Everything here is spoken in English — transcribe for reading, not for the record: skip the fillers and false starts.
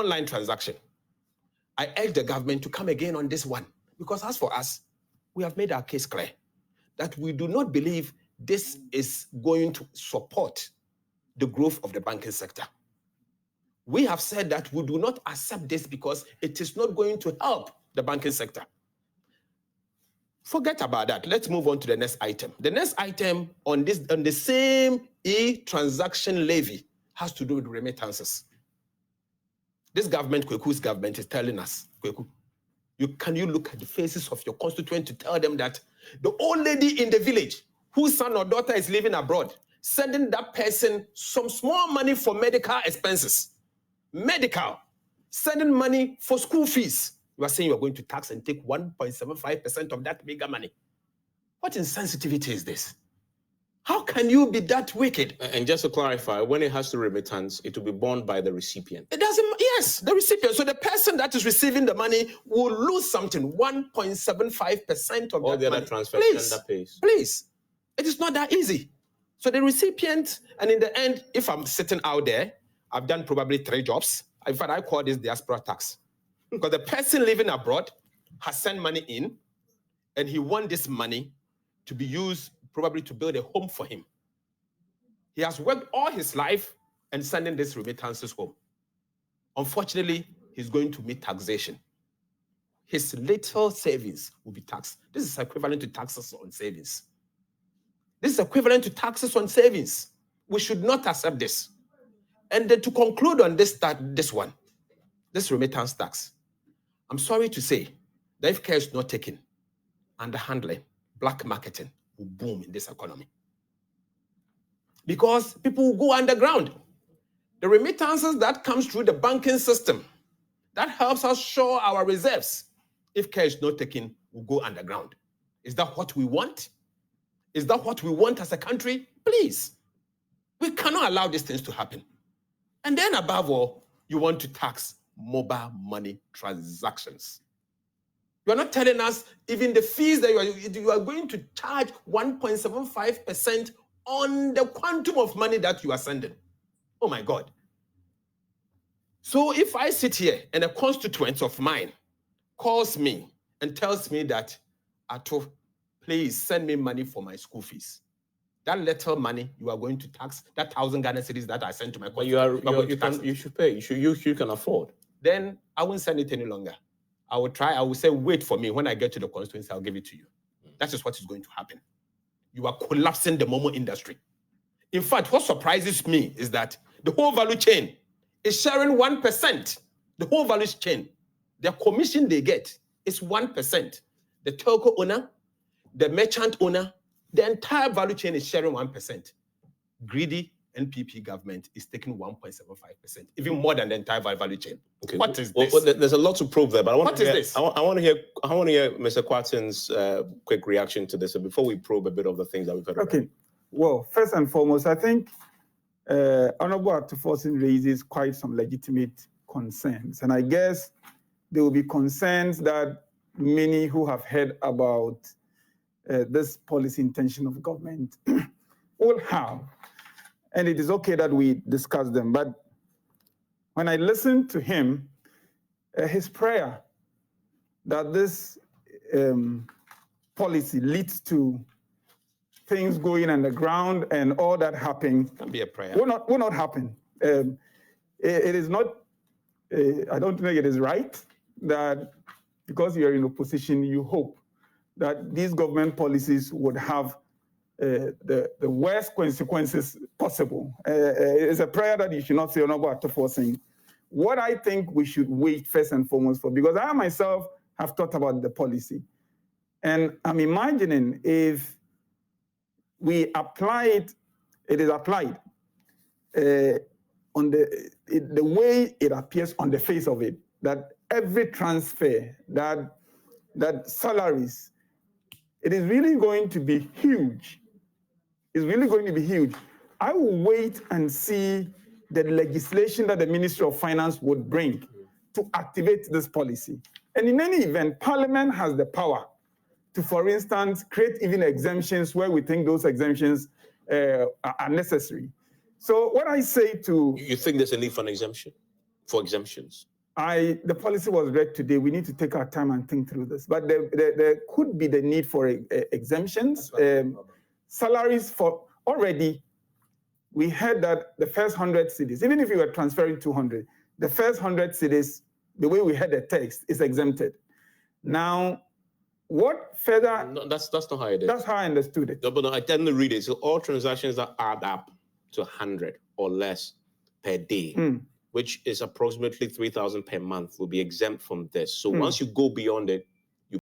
online transaction. I urge the government to come again on this one, because as for us, we have made our case clear that we do not believe this is going to support the growth of the banking sector. We have said that we do not accept this because it is not going to help the banking sector. Forget about that. Let's move on to the next item. The next item on the same e-transaction levy has to do with remittances. This government, Kweku's government, is telling us, Kweku, can you look at the faces of your constituents to tell them that the old lady in the village whose son or daughter is living abroad, sending that person some small money for medical expenses, sending money for school fees, you are saying you are going to tax and take 1.75% of that bigger money. What insensitivity is this? How can you be that wicked? And just to clarify, when it has to remittance, it will be borne by the recipient. It doesn't, yes, the recipient. So the person that is receiving the money will lose something, 1.75% of all that the money. Other transfer sender pays. Please. It is not that easy. So the recipient, and in the end, if I'm sitting out there, I've done probably 3 jobs. In fact, I call this diaspora tax. Because the person living abroad has sent money in, and he wants this money to be used probably to build a home for him. He has worked all his life and sending this remittances home. Unfortunately, he's going to meet taxation. His little savings will be taxed. This is equivalent to taxes on savings. This is equivalent to taxes on savings. We should not accept this. And then to conclude on this remittance tax, I'm sorry to say that if care is not taken, underhandling, black marketing will boom in this economy. Because people will go underground. The remittances that comes through the banking system, that helps us shore our reserves, if care is not taken, will go underground. Is that what we want? Is that what we want as a country? Please. We cannot allow these things to happen. And then above all, you want to tax mobile money transactions. You are not telling us even the fees that you are going to charge 1.75% on the quantum of money that you are sending. Oh my God. So if I sit here and a constituent of mine calls me and tells me that, Ato, please send me money for my school fees. That little money you are going to tax, that 1,000 Ghana cedis that I sent to my constituent. But you should pay. You can afford. Then I won't send it any longer. I will say, wait for me. When I get to the constituency, I'll give it to you. That is what is going to happen. You are collapsing the Momo industry. In fact, what surprises me is that the whole value chain is sharing 1%. The whole value chain, their commission they get is 1%. The telco owner, the merchant owner, the entire value chain is sharing 1%. Greedy NPP government is taking 1.75%, even more than the entire value chain. Okay. What is this? Well, there's a lot to probe there, but I want to hear Mr. Kwarteng's quick reaction to this. So before we probe a bit of the things that we've heard. Okay. Well, first and foremost, I think Honorable Ato Forson raises quite some legitimate concerns, and I guess there will be concerns that many who have heard about this policy intention of government will have. And it is okay that we discuss them. But when I listen to him, his prayer that this policy leads to things going underground and all that happening Can be a prayer. will not happen. It is not, I don't think it is right that because you're in opposition, you hope that these government policies would have the worst consequences possible. It's a prayer that you should not say, Honorable Ato Forson. What I think we should wait first and foremost for, because I myself have thought about the policy. And I'm imagining if we apply it, it is applied on the way it appears on the face of it, that every transfer, that salaries, it is really going to be huge. It's really going to be huge. I will wait and see the legislation that the Ministry of Finance would bring to activate this policy. And in any event, Parliament has the power to, for instance, create even exemptions where we think those exemptions are necessary. So what I say to... You think there's a need for an exemption? For exemptions? The policy was read today. We need to take our time and think through this. But there could be the need for exemptions. Salaries for already, we heard that the first 100 cedis, even if you were transferring 200, the first 100 cedis, the way we had the text, is exempted. Now, what further? No, that's not how it is. That's how I understood it. No, but no, I didn't read it. So all transactions that add up to 100 or less per day, which is approximately 3,000 per month, will be exempt from this. So once you go beyond it,